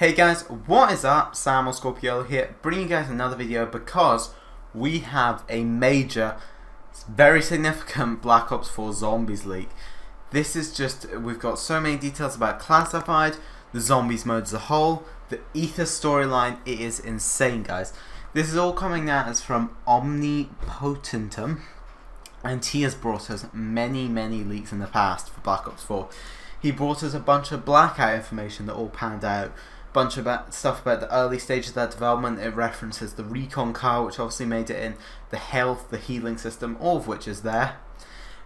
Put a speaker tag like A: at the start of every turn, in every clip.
A: Hey guys, what is up? Sam or Scorpiolo here, bringing you guys another video because we have a major, very significant Black Ops 4 Zombies leak. This is just, we've got so many details about Classified, the Zombies mode as a whole, the Ether storyline. It is insane, guys. This is all coming out as from Omnipotentum, and he has brought us many leaks in the past for Black Ops 4. He brought us a bunch of blackout information that all panned out. Bunch of stuff about the early stages of that development. It references the recon car, which obviously made it in, the health, the healing system, all of which is there.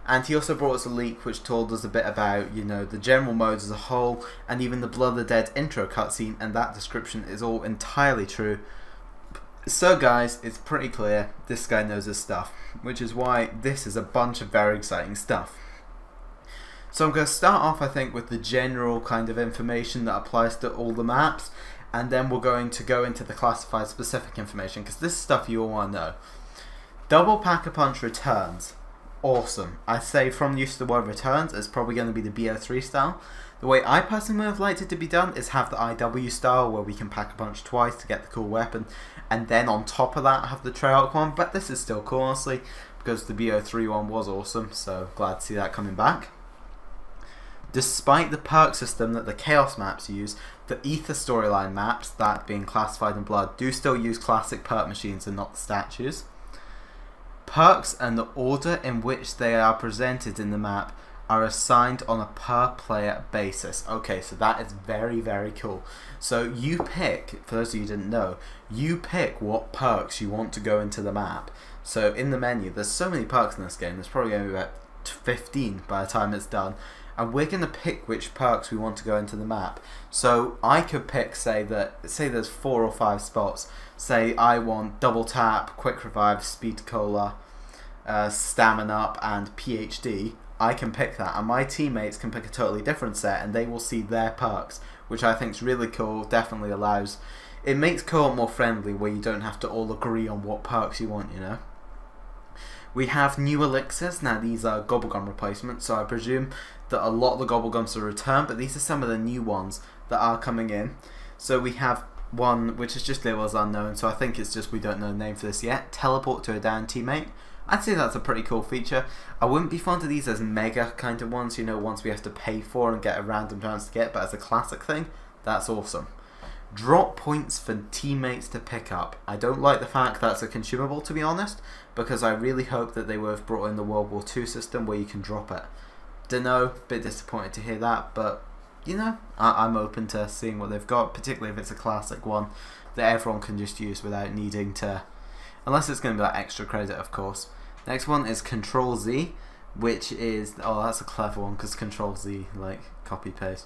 A: And he also brought us a leak which told us a bit about, you know, the general modes as a whole, and even the Blood of the Dead intro cutscene, and that description is all entirely true. So guys, it's pretty clear this guy knows his stuff, which is why this is a bunch of very exciting stuff. So I'm going to start off, I think, with the general kind of information that applies to all the maps, and then we're going to go into the classified specific information, because this is stuff you all want to know. Double Pack-a-Punch returns. Awesome. I say from use of the word returns, it's probably going to be the BO4 style. The way I personally would have liked it to be done is have the IW style, where we can pack-a-punch twice to get the cool weapon, and then on top of that have the Treyarch one, but this is still cool, honestly, because the BO4 one was awesome, so glad to see that coming back. Despite the perk system that the Chaos maps use, the Ether storyline maps, that being Classified and Blood, do still use classic perk machines and not the statues. Perks and the order in which they are presented in the map are assigned on a per player basis. Okay, so that is very cool. So you pick, for those of you who didn't know, you pick what perks you want to go into the map. So in the menu, there's so many perks in this game, there's probably going to be about 15 by the time it's done. And we're going to pick which perks we want to go into the map. So I could pick, say there's 4 or 5 spots. Say I want Double Tap, Quick Revive, Speed Cola, Stamina Up, and PhD. I can pick that, and my teammates can pick a totally different set, and they will see their perks, which I think is really cool. Definitely allows, it makes co-op more friendly, where you don't have to all agree on what perks you want, you know. We have new elixirs. Now these are Gobblegum replacements, so I presume that a lot of the Gobblegums will return, but these are some of the new ones that are coming in. So we have one which is just labeled as unknown, so I think it's just we don't know the name for this yet. Teleport to a down teammate. I'd say that's a pretty cool feature. I wouldn't be fond of these as mega kind of ones, you know, ones we have to pay for and get a random chance to get, but as a classic thing, that's awesome. Drop points for teammates to pick up. I don't like the fact that's a consumable, to be honest, because I really hope that they would have brought in the World War II system where you can drop it. Dunno, bit disappointed to hear that, but you know, I'm open to seeing what they've got, particularly if it's a classic one that everyone can just use without needing to, unless it's going to be like extra credit, of course. Next one is Control Z, which is, oh, that's a clever one because Control Z, like copy paste.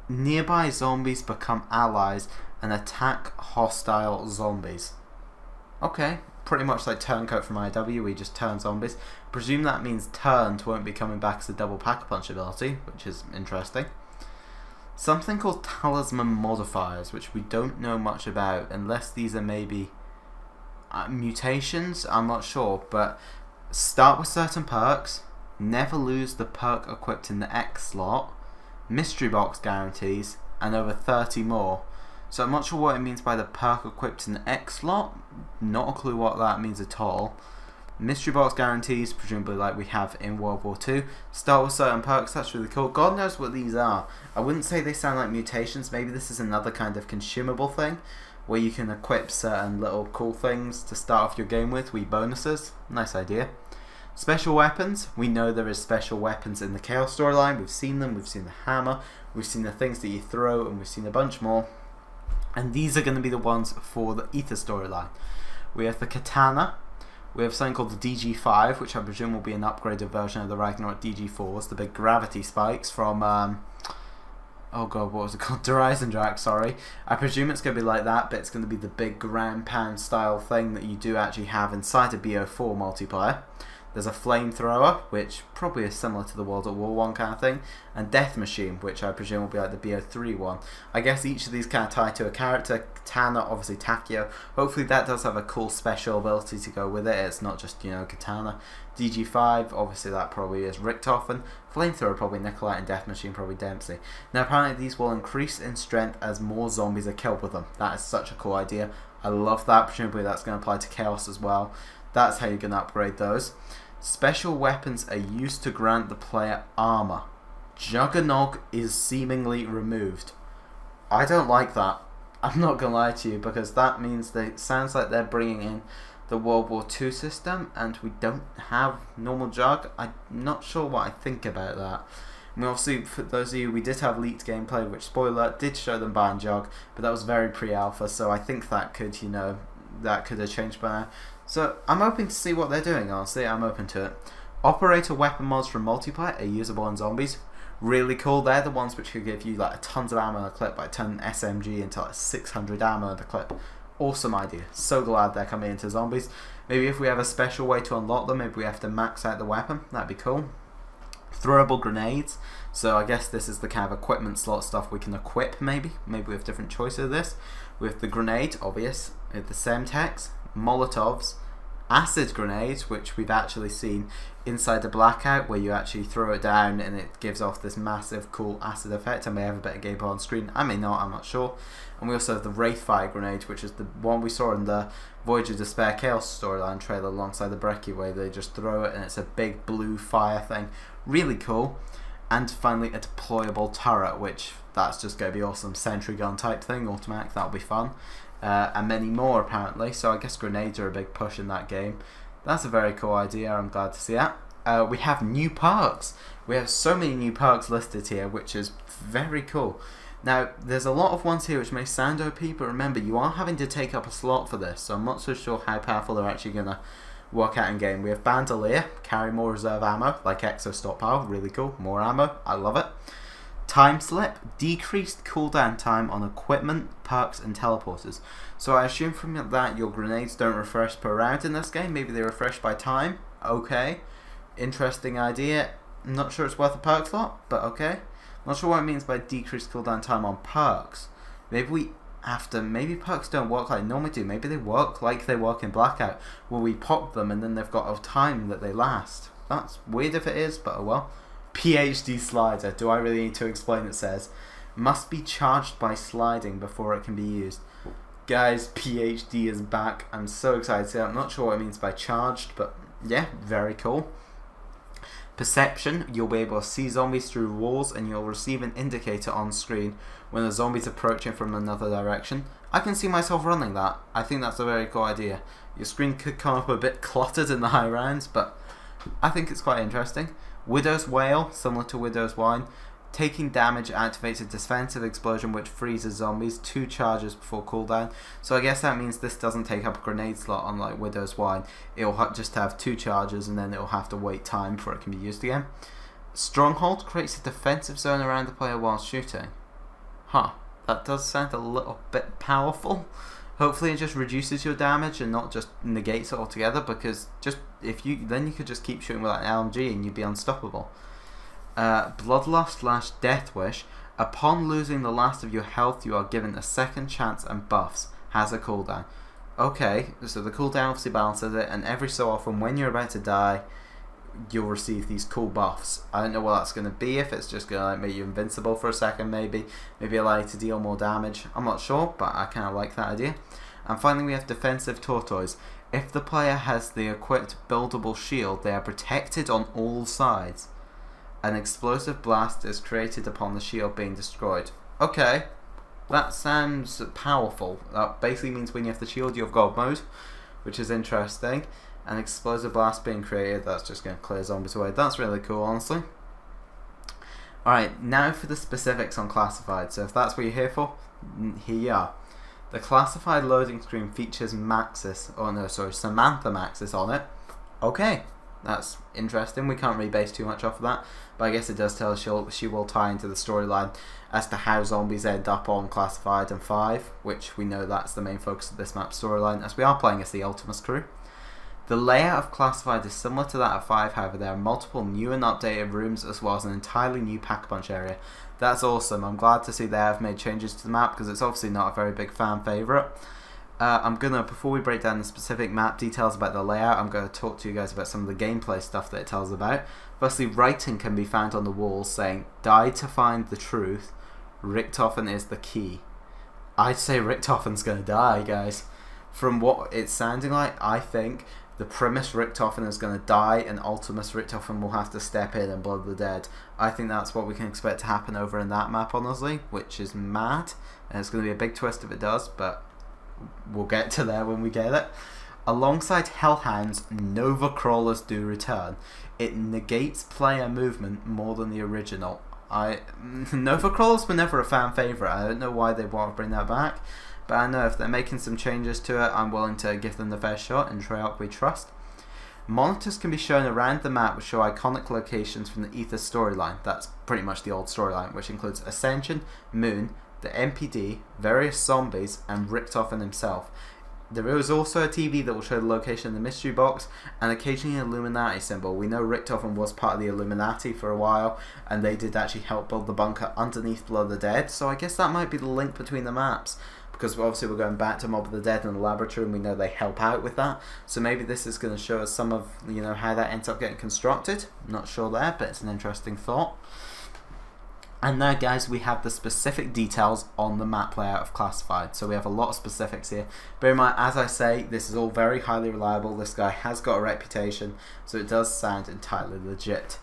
A: Nearby zombies become allies and attack hostile zombies. Okay, pretty much like Turncoat from IW, we just turn zombies. Presume that means turned won't be coming back as a double pack-a-punch ability, which is interesting. Something called talisman modifiers, which we don't know much about, unless these are maybe mutations, I'm not sure, but start with certain perks, never lose the perk equipped in the X slot, mystery box guarantees, and over 30 more. So I'm not sure what it means by the perk equipped in the X slot, not a clue what that means at all. Mystery box guarantees, presumably like we have in World War II. Start with certain perks, that's really cool. God knows what these are. I wouldn't say they sound like mutations, maybe this is another kind of consumable thing, where you can equip certain little cool things to start off your game with, wee bonuses. Nice idea. Special weapons, we know there is special weapons in the Chaos storyline, we've seen them, we've seen the hammer, we've seen the things that you throw, and we've seen a bunch more. And these are going to be the ones for the Ether storyline. We have the Katana, we have something called the DG5, which I presume will be an upgraded version of the Ragnarok DG4s, the big gravity spikes from, oh god, what was it called? Horizon Drac, sorry. I presume it's going to be like that, but it's going to be the big ground pound style thing that you do actually have inside a BO4 multiplayer. There's a flamethrower, which probably is similar to the World at War one kind of thing, and Death Machine, which I presume will be like the BO3 one. I guess each of these kind of tie to a character. Katana, obviously Takeo. Hopefully that does have a cool special ability to go with it. It's not just, you know, Katana. DG5, obviously that probably is Richtofen. Flamethrower probably Nikolai, and Death Machine probably Dempsey. Now apparently these will increase in strength as more zombies are killed with them. That is such a cool idea. I love that. Presumably that's going to apply to Chaos as well. That's how you're going to upgrade those. Special weapons are used to grant the player armor. Juggernog is seemingly removed. I don't like that. I'm not going to lie to you, because that means that it sounds like they're bringing in the World War II system, and we don't have normal Jug. I'm not sure what I think about that. I mean, obviously, for those of you, we did have leaked gameplay, which, spoiler, did show them buying Jug, but that was very pre-alpha, so I think that could, you know, that could have changed by now. So, I'm hoping to see what they're doing, honestly. I'm open to it. Operator weapon mods from multiplayer are usable in zombies. Really cool. They're the ones which could give you like tons of ammo in a clip, like turn SMG into like 600 ammo in a clip. Awesome idea. So glad they're coming into zombies. Maybe if we have a special way to unlock them, maybe we have to max out the weapon. That'd be cool. Throwable grenades. So I guess this is the kind of equipment slot stuff we can equip, maybe. Maybe we have different choices of this. With the grenade, obvious. With the Semtex, Molotovs, acid grenades, which we've actually seen inside the Blackout, where you actually throw it down and it gives off this massive cool acid effect. I may have a bit of gameplay on screen, I may not, I'm not sure. And we also have the Wraithfire grenade, which is the one we saw in the Voyage of Despair Chaos storyline trailer alongside the Brecci, where they just throw it and it's a big blue fire thing. Really cool. And finally a deployable turret, which that's just going to be awesome. Sentry gun type thing, automatic, that'll be fun. And many more apparently, so I guess grenades are a big push in that game. That's a very cool idea, I'm glad to see that. We have new perks. We have so many new perks listed here, which is very cool. Now, there's a lot of ones here which may sound OP, but remember, you are having to take up a slot for this, so I'm not so sure how powerful they're actually going to work out in game. We have Bandolier, carry more reserve ammo, like Exo Stockpile, really cool, more ammo, I love it. Time Slip, decreased cooldown time on equipment, perks and teleporters. So I assume from that your grenades don't refresh per round in this game, maybe they refresh by time, okay. Interesting idea, I'm not sure it's worth a perk slot, but okay. Not sure what it means by decreased cooldown time on perks. Maybe we have to, maybe perks don't work like they normally do, maybe they work like they work in Blackout, where we pop them and then they've got a time that they last. That's weird if it is, but oh well. PhD slider, do I really need to explain? It says must be charged by sliding before it can be used. Guys, PhD is back. I'm so excited. I'm not sure what it means by charged, but yeah, very cool. Perception, you'll be able to see zombies through walls and you'll receive an indicator on screen when the zombie's approaching from another direction. I can see myself running that. I think that's a very cool idea. Your screen could come up a bit cluttered in the high rounds, but I think it's quite interesting. Widow's Wail, similar to Widow's Wine. Taking damage activates a defensive explosion which freezes zombies 2 charges before cooldown. So I guess that means this doesn't take up a grenade slot unlike Widow's Wine. It'll just have 2 charges and then it'll have to wait time before it can be used again. Stronghold creates a defensive zone around the player while shooting. Huh, that does sound a little bit powerful. Hopefully it just reduces your damage and not just negates it altogether, because just then you could just keep shooting with an LMG and you'd be unstoppable. Bloodlust / Death Wish. Upon losing the last of your health, you are given a second chance and buffs. Has a cooldown. Okay, so the cooldown obviously balances it, and every so often when you're about to die, you'll receive these cool buffs. I don't know what that's going to be, if it's just going to like make you invincible for a second maybe allow you to deal more damage. I'm not sure, but I kind of like that idea. And finally we have Defensive Tortoise. If the player has the equipped buildable shield, they are protected on all sides. An explosive blast is created upon the shield being destroyed. Okay, that sounds powerful. That basically means when you have the shield you have God mode, which is interesting. An explosive blast being created, that's just going to clear zombies away. That's really cool, honestly. Alright, now for the specifics on Classified. So if that's what you're here for, here you are. The Classified loading screen features Samantha Maxis on it. Okay, that's interesting. We can't really base too much off of that, but I guess it does tell us she will tie into the storyline as to how zombies end up on Classified and 5, which we know that's the main focus of this map's storyline, as we are playing as the Ultimus crew. The layout of Classified is similar to that of 5, however there are multiple new and updated rooms as well as an entirely new Pack-a-Punch area. That's awesome. I'm glad to see they have made changes to the map because it's obviously not a very big fan favourite. Before we break down the specific map details about the layout, I'm going to talk to you guys about some of the gameplay stuff that it tells about. Firstly, writing can be found on the walls saying, "Die to find the truth, Richtofen is the key." I'd say Richtofen's going to die, guys. From what it's sounding like, I think the Primus Richtofen is going to die and Ultimus Richtofen will have to step in and Blood the Dead. I think that's what we can expect to happen over in that map, honestly, which is mad. And it's going to be a big twist if it does, but we'll get to there when we get it. Alongside Hellhounds, Nova Crawlers do return. It negates player movement more than the original. Nova Crawlers were never a fan favourite. I don't know why they want to bring that back, but I know if they're making some changes to it, I'm willing to give them the fair shot. In Treyarch we trust. Monitors can be shown around the map which show iconic locations from the Ether storyline. That's pretty much the old storyline, which includes Ascension, Moon, the MPD, various zombies, and Richtofen himself. There is also a TV that will show the location of the mystery box and occasionally an Illuminati symbol. We know Richtofen was part of the Illuminati for a while, and they did actually help build the bunker underneath Blood of the Dead, so I guess that might be the link between the maps, because obviously we're going back to Mob of the Dead in the laboratory and we know they help out with that, so maybe this is going to show us some of, you know, how that ends up getting constructed. I'm not sure there, but it's an interesting thought. And now, guys, we have the specific details on the map layout of Classified. So we have a lot of specifics here. Bear in mind, as I say, this is all very highly reliable. This guy has got a reputation, so it does sound entirely legit.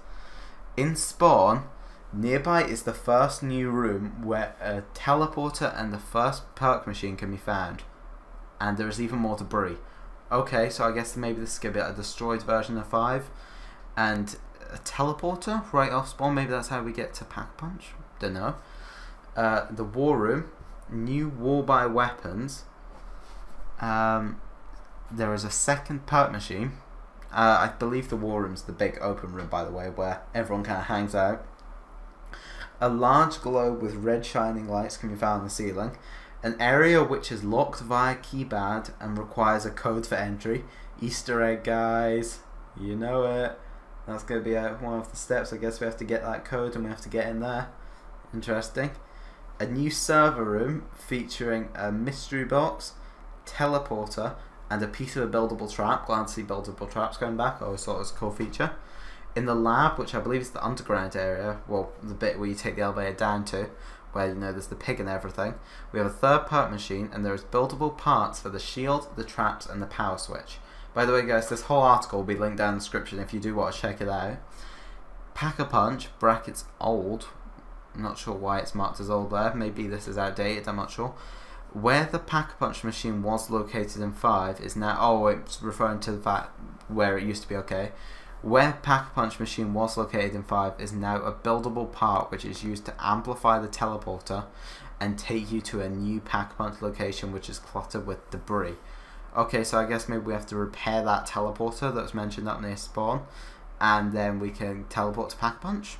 A: In Spawn, nearby is the first new room where a teleporter and the first perk machine can be found. And there is even more debris. Okay, so I guess maybe this is going to be a destroyed version of 5. And a teleporter right off Spawn, maybe that's how we get to Pack-a-Punch, don't know. The war room, new war by weapons, there is a second perk machine. I believe the war room's the big open room, by the way, where everyone kind of hangs out. A large globe with red shining lights can be found on the ceiling. An area which is locked via keypad and requires a code for entry. Easter egg, guys, you know it. That's going to be one of the steps. I guess we have to get that code and we have to get in there. Interesting. A new server room featuring a mystery box, teleporter, and a piece of a buildable trap. Glad to see buildable traps going back. I always thought it was a cool feature. In the lab, which I believe is the underground area, well, the bit where you take the elevator down to, where, you know, there's the pig and everything, we have a third perk machine, and there is buildable parts for the shield, the traps, and the power switch. By the way, guys, this whole article will be linked down in the description if you do want to check it out. Pack-a-Punch, brackets old. I'm not sure why it's marked as old there. Maybe this is outdated, I'm not sure. Where the Pack-a-Punch machine was located in 5 is now... Oh, it's referring to the fact where it used to be, okay. Where Pack-a-Punch machine was located in 5 is now a buildable part which is used to amplify the teleporter and take you to a new Pack-a-Punch location which is cluttered with debris. Okay, so I guess maybe we have to repair that teleporter that was mentioned up near Spawn, and then we can teleport to Pack-a-Punch.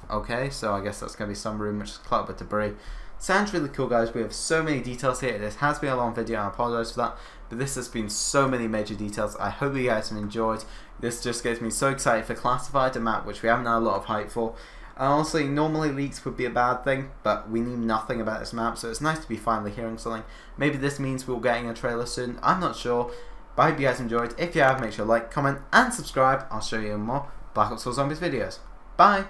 A: Okay, so I guess that's going to be some room which is cluttered with debris. Sounds really cool, guys. We have so many details here. This has been a long video, and I apologise for that, but this has been so many major details. I hope you guys have enjoyed. This just gets me so excited for Classified, a map which we haven't had a lot of hype for. And honestly, normally leaks would be a bad thing, but we knew nothing about this map, so it's nice to be finally hearing something. Maybe this means we're getting a trailer soon, I'm not sure. But I hope you guys enjoyed. If you have, make sure to like, comment, and subscribe. I'll show you more Black Ops 4 Zombies videos. Bye!